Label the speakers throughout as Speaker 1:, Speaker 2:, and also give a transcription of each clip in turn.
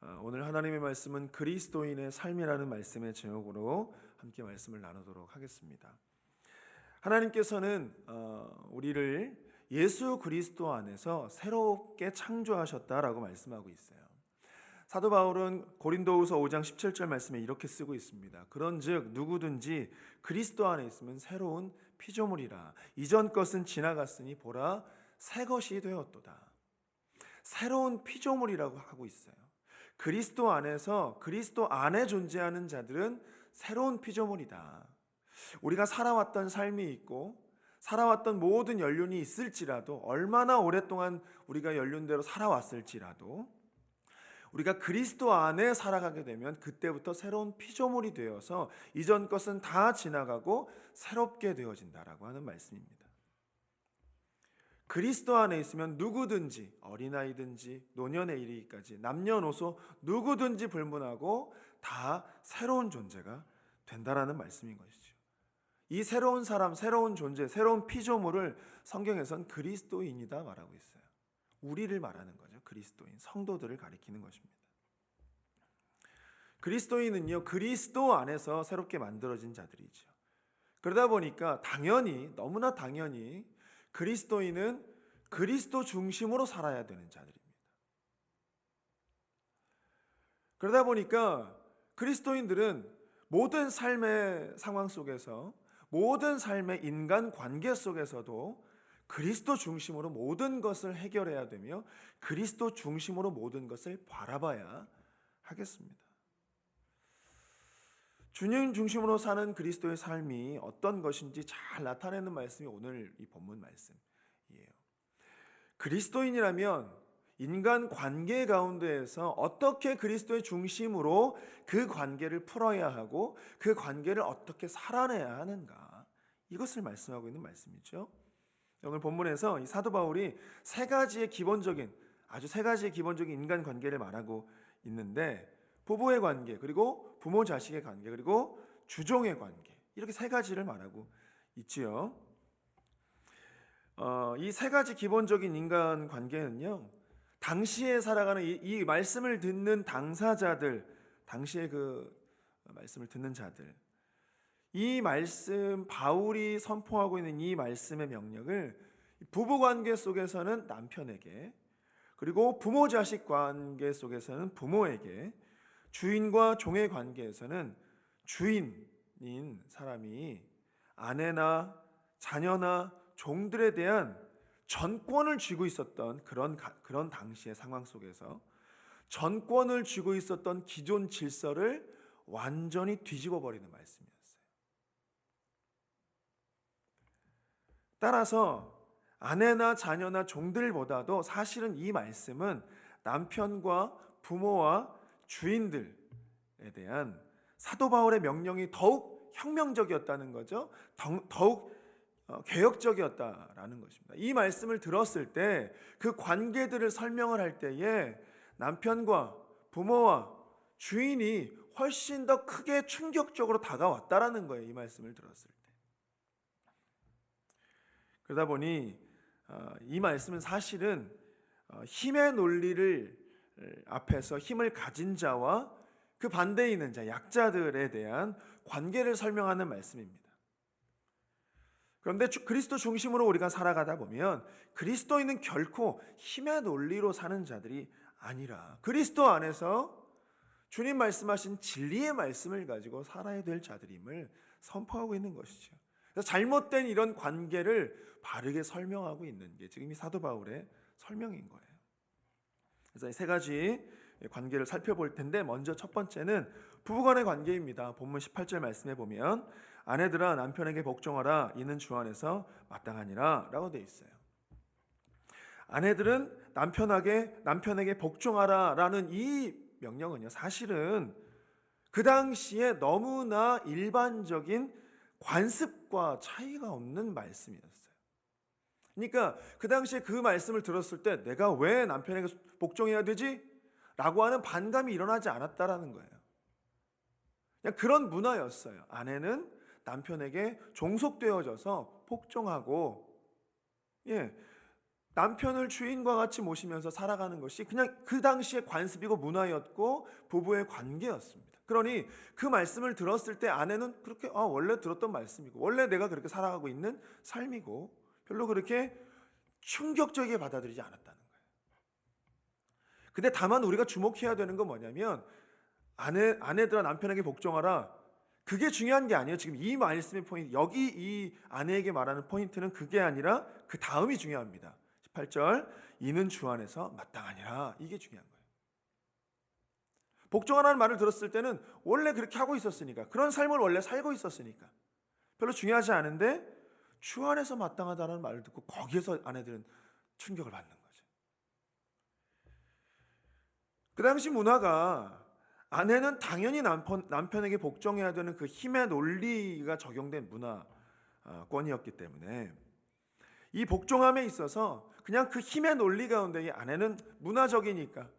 Speaker 1: 오늘 하나님의 말씀은 그리스도인의 삶이라는 말씀의 제목으로 함께 말씀을 나누도록 하겠습니다. 하나님께서는 우리를 예수 그리스도 안에서 새롭게 창조하셨다라고 말씀하고 있어요. 사도 바울은 고린도후서 5장 17절 말씀에 이렇게 쓰고 있습니다. 그런즉 누구든지 그리스도 안에 있으면 새로운 피조물이라. 이전 것은 지나갔으니 보라 새 것이 되었도다. 새로운 피조물이라고 하고 있어요. 그리스도 안에서 그리스도 안에 존재하는 자들은 새로운 피조물이다. 우리가 살아왔던 삶이 있고 살아왔던 모든 연륜이 있을지라도, 얼마나 오랫동안 우리가 연륜대로 살아왔을지라도 우리가 그리스도 안에 살아가게 되면 그때부터 새로운 피조물이 되어서 이전 것은 다 지나가고 새롭게 되어진다라고 하는 말씀입니다. 그리스도 안에 있으면 누구든지, 어린아이든지 노년에 이르기까지 남녀노소 누구든지 불문하고 다 새로운 존재가 된다라는 말씀인 것이죠. 이 새로운 사람, 새로운 존재, 새로운 피조물을 성경에선 그리스도인이다 말하고 있어요. 우리를 말하는 거죠. 그리스도인, 성도들을 가리키는 것입니다. 그리스도인은요, 그리스도 안에서 새롭게 만들어진 자들이죠. 그러다 보니까 당연히, 너무나 당연히 그리스도인은 그리스도 중심으로 살아야 되는 자들입니다. 그러다 보니까 그리스도인들은 모든 삶의 상황 속에서, 모든 삶의 인간 관계 속에서도 그리스도 중심으로 모든 것을 해결해야 되며 그리스도 중심으로 모든 것을 바라봐야 하겠습니다. 주님 중심으로 사는 그리스도의 삶이 어떤 것인지 잘 나타내는 말씀이 오늘 이 본문 말씀이에요. 그리스도인이라면 인간 관계 가운데에서 어떻게 그리스도의 중심으로 그 관계를 풀어야 하고 그 관계를 어떻게 살아내야 하는가, 이것을 말씀하고 있는 말씀이죠. 오늘 본문에서 이 사도 바울이 세 가지의 기본적인 인간 관계를 말하고 있는데, 부부의 관계, 그리고 부모 자식의 관계, 그리고 주종의 관계, 이렇게 세 가지를 말하고 있지요. 이 세 가지 기본적인 인간 관계는요, 당시에 살아가는 이 말씀을 듣는 당사자들, 당시에 그 말씀을 듣는 자들, 이 말씀, 바울이 선포하고 있는 이 말씀의 명령을 부부 관계 속에서는 남편에게, 그리고 부모 자식 관계 속에서는 부모에게, 주인과 종의 관계에서는 주인인 사람이 아내나 자녀나 종들에 대한 전권을 쥐고 있었던 그런 당시의 상황 속에서 전권을 쥐고 있었던 기존 질서를 완전히 뒤집어 버리는 말씀이었어요. 따라서 아내나 자녀나 종들보다도 사실은 이 말씀은 남편과 부모와 주인들에 대한 사도 바울의 명령이 더욱 혁명적이었다는 거죠. 더욱 개혁적이었다라는 것입니다. 이 말씀을 들었을 때 그 관계들을 설명을 할 때에 남편과 부모와 주인이 훨씬 더 크게 충격적으로 다가왔다라는 거예요. 이 말씀을 들었을 때. 그러다 보니 이 말씀은 사실은 힘의 논리를 앞에서 힘을 가진 자와 그 반대에 있는 자, 약자들에 대한 관계를 설명하는 말씀입니다. 그런데 그리스도 중심으로 우리가 살아가다 보면 그리스도인은 결코 힘의 논리로 사는 자들이 아니라 그리스도 안에서 주님 말씀하신 진리의 말씀을 가지고 살아야 될 자들임을 선포하고 있는 것이죠. 그래서 잘못된 이런 관계를 바르게 설명하고 있는 게 지금 이 사도 바울의 설명인 거예요. 그래서 이 세 가지 관계를 살펴볼 텐데, 먼저 첫 번째는 부부간의 관계입니다. 본문 18절 말씀에 보면 아내들아 남편에게 복종하라, 이는 주 안에서 마땅하니라 라고 되어 있어요. 아내들은 남편에게 복종하라 라는 이 명령은요, 사실은 그 당시에 너무나 일반적인 관습과 차이가 없는 말씀이었어요. 그러니까 그 당시에 그 말씀을 들었을 때 내가 왜 남편에게 복종해야 되지? 라고 하는 반감이 일어나지 않았다라는 거예요. 그냥 그런 문화였어요. 아내는 남편에게 종속되어져서 복종하고, 남편을 주인과 같이 모시면서 살아가는 것이 그냥 그 당시의 관습이고 문화였고 부부의 관계였습니다. 그러니 그 말씀을 들었을 때 아내는 그렇게 원래 들었던 말씀이고 원래 내가 그렇게 살아가고 있는 삶이고 별로 그렇게 충격적이게 받아들이지 않았다는 거예요. 근데 다만 우리가 주목해야 되는 건 뭐냐면 아내들아 남편에게 복종하라. 그게 중요한 게 아니에요. 지금 이 말씀의 포인트, 여기 이 아내에게 말하는 포인트는 그게 아니라 그 다음이 중요합니다. 18절, 이는 주 안에서 마땅하니라. 이게 중요한 거예요. 복종하라는 말을 들었을 때는 원래 그렇게 하고 있었으니까, 그런 삶을 원래 살고 있었으니까 별로 중요하지 않은데 주 안에서 마땅하다는 말을 듣고 거기에서 아내들은 충격을 받는 거죠. 그 당시 문화가 아내는 당연히 남편에게 복종해야 되는 그 힘의 논리가 적용된 문화권이었기 때문에 이 복종함에 있어서 그냥 그 힘의 논리 가운데 이 아내는 문화적이니까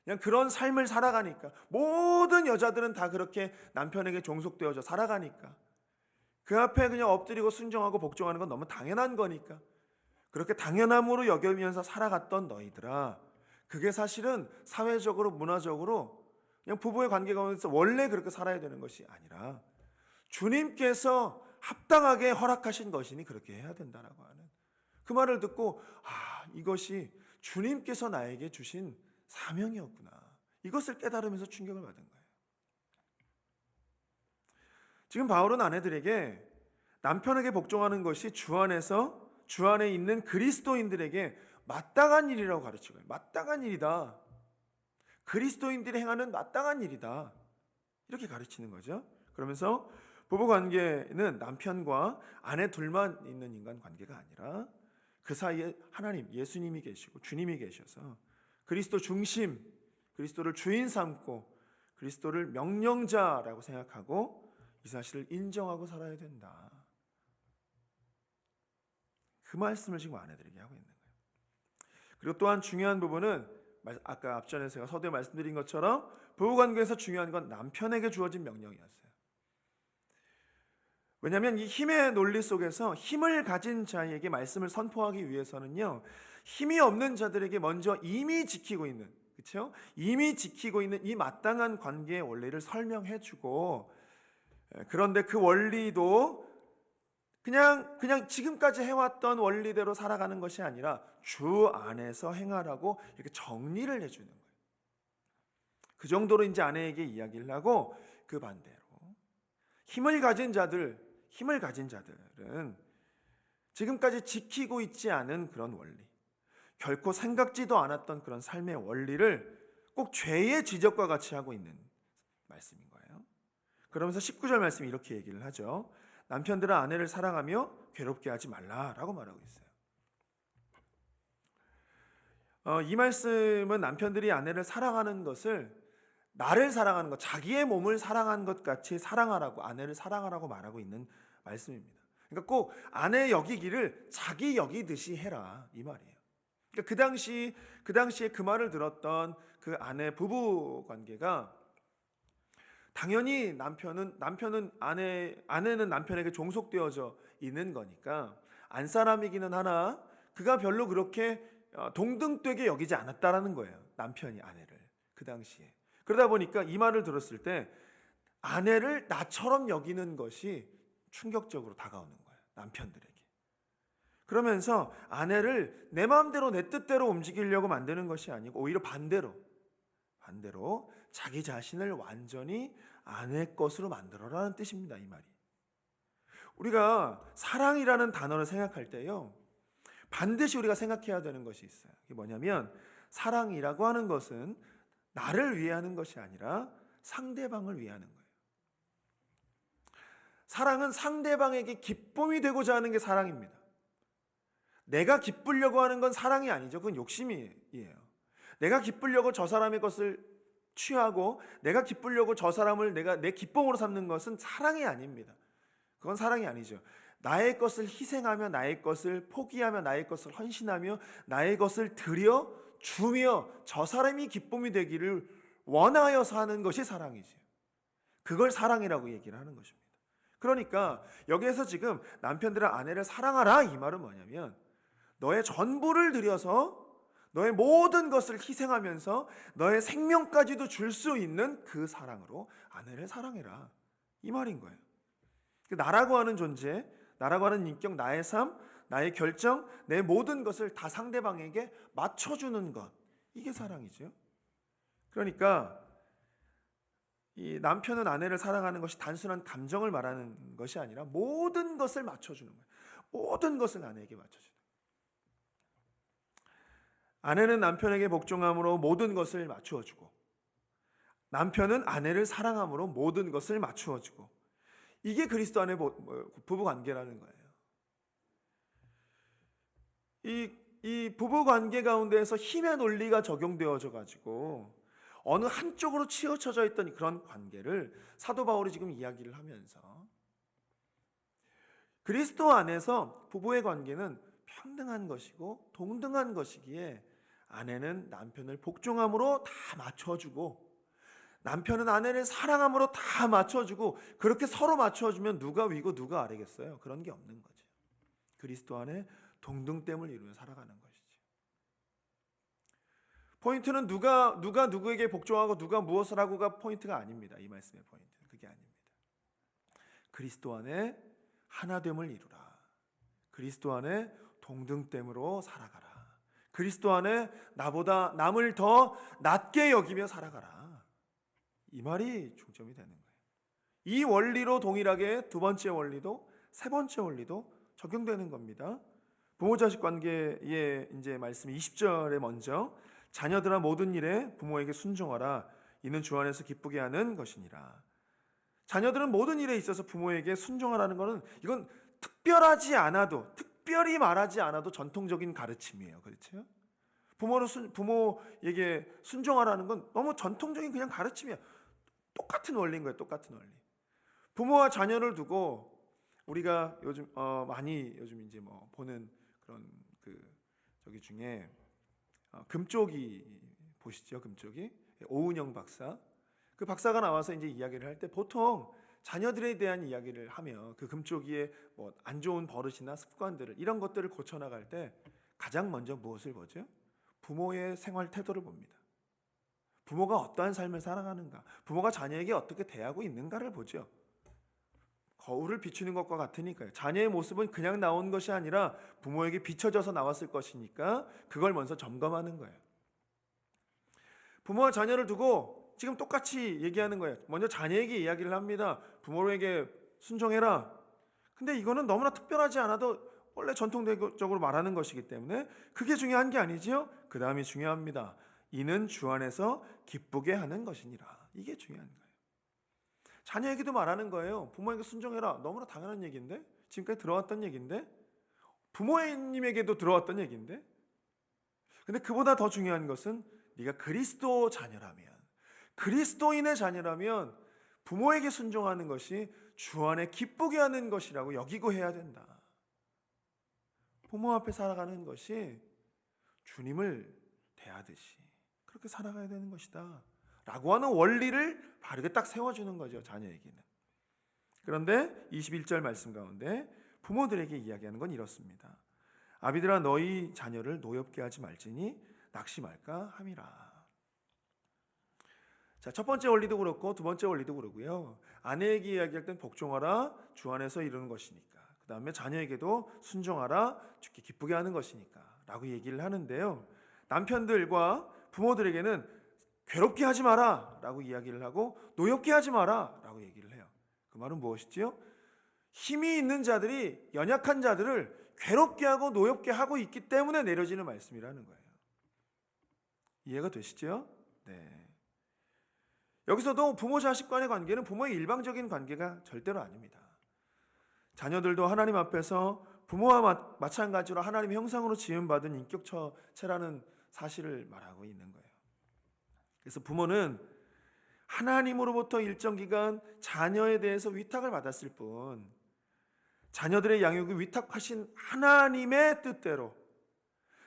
Speaker 1: 그냥 그런 삶을 살아가니까 모든 여자들은 다 그렇게 남편에게 종속되어져 살아가니까 그 앞에 그냥 엎드리고 순종하고 복종하는 건 너무 당연한 거니까 그렇게 당연함으로 여기면서 살아갔던 너희들아, 그게 사실은 사회적으로 문화적으로 그냥 부부의 관계 가운데서 원래 그렇게 살아야 되는 것이 아니라 주님께서 합당하게 허락하신 것이니 그렇게 해야 된다라고 하는 그 말을 듣고 이것이 주님께서 나에게 주신 사명이었구나. 이것을 깨달으면서 충격을 받은 거예요. 지금 바울은 아내들에게 남편에게 복종하는 것이 주 안에 있는 그리스도인들에게 마땅한 일이라고 가르치고요. 마땅한 일이다. 그리스도인들이 행하는 마땅한 일이다. 이렇게 가르치는 거죠. 그러면서 부부관계는 남편과 아내 둘만 있는 인간 관계가 아니라 그 사이에 하나님, 예수님이 계시고 주님이 계셔서 그리스도 중심, 그리스도를 주인 삼고 그리스도를 명령자라고 생각하고 이 사실을 인정하고 살아야 된다. 그 말씀을 지금 아내들에게 하고 있는 거예요. 그리고 또한 중요한 부분은 아까 앞전에 제가 서두에 말씀드린 것처럼 부부관계에서 중요한 건 남편에게 주어진 명령이었어요. 왜냐하면 이 힘의 논리 속에서 힘을 가진 자에게 말씀을 선포하기 위해서는요, 힘이 없는 자들에게 먼저 이미 지키고 있는, 그렇죠? 이미 지키고 있는 이 마땅한 관계의 원리를 설명해주고, 그런데 그 원리도 그냥 지금까지 해왔던 원리대로 살아가는 것이 아니라 주 안에서 행하라고 이렇게 정리를 해주는 거예요. 그 정도로 이제 아내에게 이야기를 하고 그 반대로 힘을 가진 자들은 지금까지 지키고 있지 않은 그런 원리, 결코 생각지도 않았던 그런 삶의 원리를 꼭 죄의 지적과 같이 하고 있는 말씀인 거예요. 그러면서 19절 말씀이 이렇게 얘기를 하죠. 남편들아 아내를 사랑하며 괴롭게 하지 말라라고 말하고 있어요. 이 말씀은 남편들이 아내를 사랑하는 것을 나를 사랑하는 것, 자기의 몸을 사랑하는 것 같이 사랑하라고, 아내를 사랑하라고 말하고 있는 말씀입니다. 그러니까 꼭 아내 여기기를 자기 여기듯이 해라, 이 말이에요. 그러니까 그 당시에 그 말을 들었던 그 아내 부부 관계가 당연히 아내는 남편에게 종속되어져 있는 거니까 안 사람이기는 하나 그가 별로 그렇게 동등되게 여기지 않았다라는 거예요. 남편이 아내를 그 당시에. 그러다 보니까 이 말을 들었을 때 아내를 나처럼 여기는 것이 충격적으로 다가오는 거예요. 남편들에게. 그러면서 아내를 내 마음대로 내 뜻대로 움직이려고 만드는 것이 아니고 오히려 반대로 자기 자신을 완전히 아내 것으로 만들어라는 뜻입니다. 이 말이. 우리가 사랑이라는 단어를 생각할 때요, 반드시 우리가 생각해야 되는 것이 있어요. 그게 뭐냐면 사랑이라고 하는 것은 나를 위해 하는 것이 아니라 상대방을 위해 하는 거예요. 사랑은 상대방에게 기쁨이 되고자 하는 게 사랑입니다. 내가 기쁘려고 하는 건 사랑이 아니죠. 그건 욕심이에요. 내가 기쁘려고 저 사람의 것을 취하고 내가 기쁘려고 저 사람을 내 기쁨으로 삼는 것은 사랑이 아닙니다. 그건 사랑이 아니죠. 나의 것을 희생하며 나의 것을 포기하며 나의 것을 헌신하며 나의 것을 드려 주며 저 사람이 기쁨이 되기를 원하여서 하는 것이 사랑이죠. 그걸 사랑이라고 얘기를 하는 것입니다. 그러니까 여기에서 지금 남편들은 아내를 사랑하라 이 말은 뭐냐면 너의 전부를 들여서 너의 모든 것을 희생하면서 너의 생명까지도 줄 수 있는 그 사랑으로 아내를 사랑해라, 이 말인 거예요. 나라고 하는 존재, 나라고 하는 인격, 나의 삶, 나의 결정, 내 모든 것을 다 상대방에게 맞춰주는 것, 이게 사랑이죠. 그러니까 이 남편은 아내를 사랑하는 것이 단순한 감정을 말하는 것이 아니라 모든 것을 맞춰주는 거예요. 모든 것을 아내에게 맞춰주는 거예요. 아내는 남편에게 복종함으로 모든 것을 맞추어주고, 남편은 아내를 사랑함으로 모든 것을 맞추어주고, 이게 그리스도 안의 부부 관계라는 거예요. 이 부부 관계 가운데에서 힘의 논리가 적용되어져 가지고 어느 한쪽으로 치우쳐져 있던 그런 관계를 사도 바울이 지금 이야기를 하면서, 그리스도 안에서 부부의 관계는 평등한 것이고 동등한 것이기에 아내는 남편을 복종함으로 다 맞춰주고, 남편은 아내를 사랑함으로 다 맞춰주고, 그렇게 서로 맞춰주면 누가 위고 누가 아래겠어요? 그런 게 없는 거죠. 그리스도 안에 동등됨을 이루며 살아가는 것이죠. 포인트는 누가 누구에게 복종하고 누가 무엇을 하고가 포인트가 아닙니다. 이 말씀의 포인트는 그게 아닙니다. 그리스도 안에 하나됨을 이루라. 그리스도 안에 동등됨으로 살아가라. 그리스도 안에 나보다 남을 더 낮게 여기며 살아가라. 이 말이 중점이 되는 거예요. 이 원리로 동일하게 두 번째 원리도, 세 번째 원리도 적용되는 겁니다. 부모 자식 관계의 이제 말씀 20절에 먼저, 자녀들아 모든 일에 부모에게 순종하라. 이는 주 안에서 기쁘게 하는 것이니라. 자녀들은 모든 일에 있어서 부모에게 순종하라는 것은, 이건 특별하지 않아도, 특별히 말하지 않아도 전통적인 가르침이에요. 그렇죠? 부모에게 순종하라는 건 너무 전통적인 그냥 가르침이야. 똑같은 원리인 거예요. 똑같은 원리. 부모와 자녀를 두고 우리가 요즘 많이 요즘 이제 뭐 보는 그런 저기 중에 금쪽이 보시죠. 금쪽이 오은영 박사. 그 박사가 나와서 이제 이야기를 할 때 보통 자녀들에 대한 이야기를 하며 그 금쪽이의 뭐 안 좋은 버릇이나 습관들을, 이런 것들을 고쳐 나갈 때 가장 먼저 무엇을 보죠? 부모의 생활 태도를 봅니다. 부모가 어떠한 삶을 살아가는가, 부모가 자녀에게 어떻게 대하고 있는가를 보죠. 거울을 비추는 것과 같으니까요. 자녀의 모습은 그냥 나온 것이 아니라 부모에게 비춰져서 나왔을 것이니까 그걸 먼저 점검하는 거예요. 부모와 자녀를 두고 지금 똑같이 얘기하는 거예요. 먼저 자녀에게 이야기를 합니다. 부모에게 순종해라. 근데 이거는 너무나 특별하지 않아도 원래 전통적으로 말하는 것이기 때문에 그게 중요한 게 아니지요. 그 다음이 중요합니다. 이는 주 안에서 기쁘게 하는 것이니라. 이게 중요한 거예요. 자녀에게도 말하는 거예요. 부모에게 순종해라. 너무나 당연한 얘기인데, 지금까지 들어왔던 얘기인데, 부모님에게도 들어왔던 얘기인데, 근데 그보다 더 중요한 것은 네가 그리스도 자녀라면, 그리스도인의 자녀라면 부모에게 순종하는 것이 주 안에 기쁘게 하는 것이라고 여기고 해야 된다. 부모 앞에 살아가는 것이 주님을 대하듯이 그렇게 살아가야 되는 것이다 라고 하는 원리를 바르게 딱 세워주는 거죠. 자녀에게는. 그런데 21절 말씀 가운데 부모들에게 이야기하는 건 이렇습니다. 아비들아 너희 자녀를 노엽게 하지 말지니 낙심할까 함이라. 자, 첫 번째 원리도 그렇고 두 번째 원리도 그러고요. 아내에게 이야기할 땐 복종하라, 주 안에서 이루는 것이니까. 그 다음에 자녀에게도 순종하라, 주께 기쁘게 하는 것이니까 라고 얘기를 하는데요. 남편들과 부모들에게는 괴롭게 하지 마라 라고 이야기를 하고 노엽게 하지 마라 라고 얘기를 해요. 그 말은 무엇이지요? 힘이 있는 자들이 연약한 자들을 괴롭게 하고 노엽게 하고 있기 때문에 내려지는 말씀이라는 거예요. 이해가 되시죠? 네. 여기서도 부모 자식 간의 관계는 부모의 일방적인 관계가 절대로 아닙니다. 자녀들도 하나님 앞에서 부모와 마찬가지로 하나님의 형상으로 지음받은 인격체라는 사실을 말하고 있는 거예요. 그래서 부모는 하나님으로부터 일정 기간 자녀에 대해서 위탁을 받았을 뿐, 자녀들의 양육을 위탁하신 하나님의 뜻대로,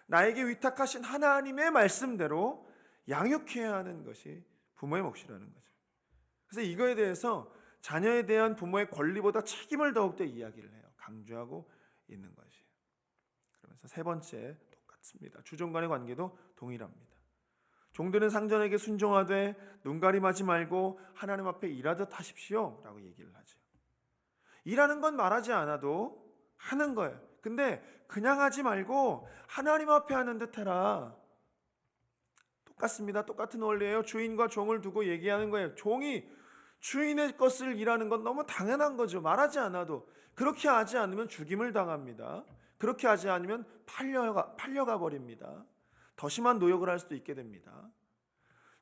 Speaker 1: 나에게 위탁하신 하나님의 말씀대로 양육해야 하는 것이 부모의 몫이라는 거죠. 그래서 이거에 대해서 자녀에 대한 부모의 권리보다 책임을 더욱더 이야기를 해요. 강조하고 있는 것이에요. 그러면서 세 번째 똑같습니다. 주종 간의 관계도 동일합니다. 종들은 상전에게 순종하되 눈가림하지 말고 하나님 앞에 일하듯 하십시오 라고 얘기를 하죠. 일하는 건 말하지 않아도 하는 거예요. 근데 그냥 하지 말고 하나님 앞에 하는 듯 해라. 똑같습니다. 똑같은 원리예요. 주인과 종을 두고 얘기하는 거예요. 종이 주인의 것을 일하는 건 너무 당연한 거죠. 말하지 않아도. 그렇게 하지 않으면 죽임을 당합니다. 그렇게 하지 않으면 팔려가 버립니다. 더 심한 노역을 할 수도 있게 됩니다.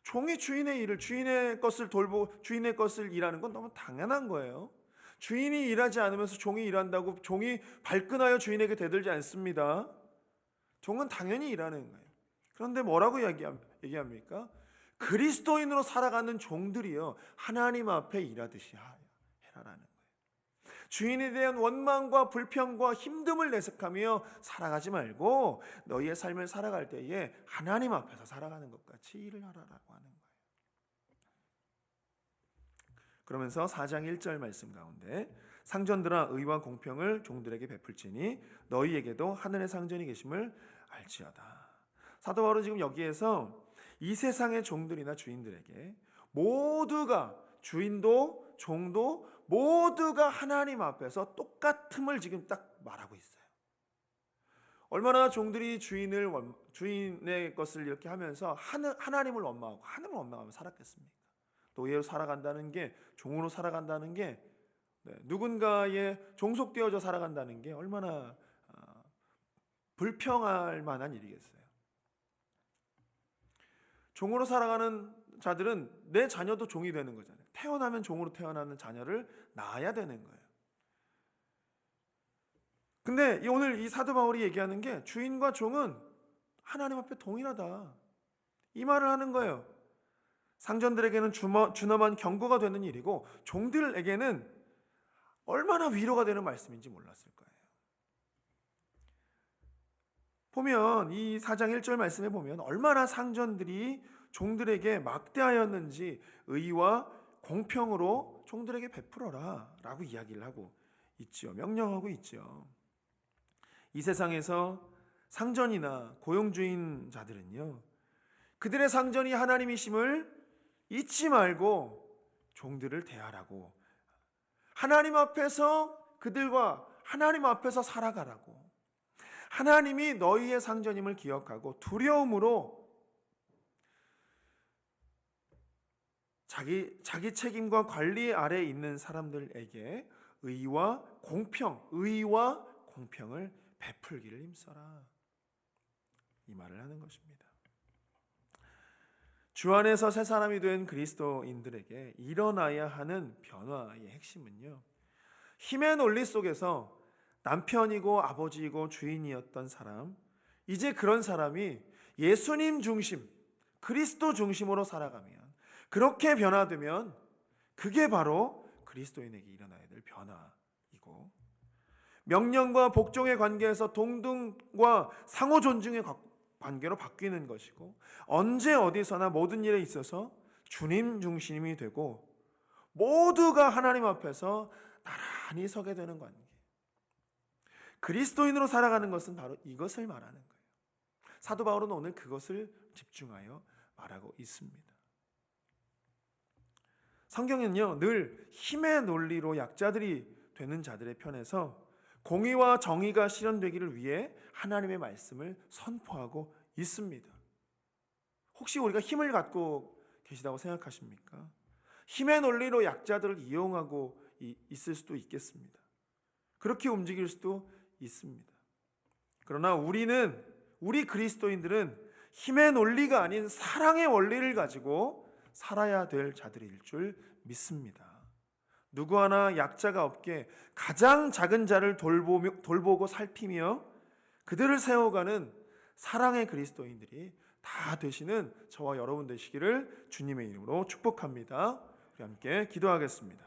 Speaker 1: 종이 주인의 일을, 주인의 것을 돌보고 주인의 것을 일하는 건 너무 당연한 거예요. 주인이 일하지 않으면서 종이 일한다고 종이 발끈하여 주인에게 대들지 않습니다. 종은 당연히 일하는 거예요. 그런데 뭐라고 얘기합니까? 그리스도인으로 살아가는 종들이요, 하나님 앞에 일하듯이 해라라는 거예요. 주인에 대한 원망과 불평과 힘듦을 내색하며 살아가지 말고 너희의 삶을 살아갈 때에 하나님 앞에서 살아가는 것 같이 일을 하라라고 하는 거예요. 그러면서 4장 1절 말씀 가운데 상전들아 의와 공평을 종들에게 베풀지니 너희에게도 하늘의 상전이 계심을 알지어다. 사도 바울은 지금 여기에서 이 세상의 종들이나 주인들에게 모두가, 주인도 종도 모두가 하나님 앞에서 똑같음을 지금 딱 말하고 있어요. 얼마나 종들이 주인의 것을 이렇게 하면서 하나님을 원망하고 하늘을 원망하며 살았겠습니까? 노예로 살아간다는 게, 종으로 살아간다는 게, 누군가에 종속되어져 살아간다는 게 얼마나 불평할 만한 일이겠어요. 종으로 살아가는 자들은 내 자녀도 종이 되는 거잖아요. 태어나면 종으로 태어나는 자녀를 낳아야 되는 거예요. 근데 오늘 이 사도 바울이 얘기하는 게 주인과 종은 하나님 앞에 동일하다, 이 말을 하는 거예요. 상전들에게는 준엄한 경고가 되는 일이고 종들에게는 얼마나 위로가 되는 말씀인지 몰랐을 거예요. 보면 이 4장 1절 말씀에 보면 얼마나 상전들이 종들에게 막대하였는지 의와 공평으로 종들에게 베풀어라 라고 이야기를 하고 있죠. 명령하고 있죠. 이 세상에서 상전이나 고용주인 자들은요, 그들의 상전이 하나님이심을 잊지 말고 종들을 대하라고, 하나님 앞에서 그들과 하나님 앞에서 살아가라고, 하나님이 너희의 상전임을 기억하고 두려움으로 자기 책임과 관리 아래에 있는 사람들에게 의와 공평을 베풀기를 힘써라, 이 말을 하는 것입니다. 주 안에서 새 사람이 된 그리스도인들에게 일어나야 하는 변화의 핵심은요, 힘의 논리 속에서 남편이고 아버지이고 주인이었던 사람, 이제 그런 사람이 예수님 중심, 그리스도 중심으로 살아가면, 그렇게 변화되면 그게 바로 그리스도인에게 일어나야 될 변화이고, 명령과 복종의 관계에서 동등과 상호 존중의 관계로 바뀌는 것이고, 언제 어디서나 모든 일에 있어서 주님 중심이 되고 모두가 하나님 앞에서 나란히 서게 되는 관계, 그리스도인으로 살아가는 것은 바로 이것을 말하는 거예요. 사도 바울은 오늘 그것을 집중하여 말하고 있습니다. 성경은요, 늘 힘의 논리로 약자들이 되는 자들의 편에서 공의와 정의가 실현되기를 위해 하나님의 말씀을 선포하고 있습니다. 혹시 우리가 힘을 갖고 계시다고 생각하십니까? 힘의 논리로 약자들을 이용하고 있을 수도 있겠습니다. 그렇게 움직일 수도 있습니다. 그러나 우리 그리스도인들은 힘의 논리가 아닌 사랑의 원리를 가지고 살아야 될 자들일 줄 믿습니다. 누구 하나 약자가 없게 가장 작은 자를 돌보고 살피며 그들을 세워가는 사랑의 그리스도인들이 다 되시는 저와 여러분 되시기를 주님의 이름으로 축복합니다. 우리 함께 기도하겠습니다.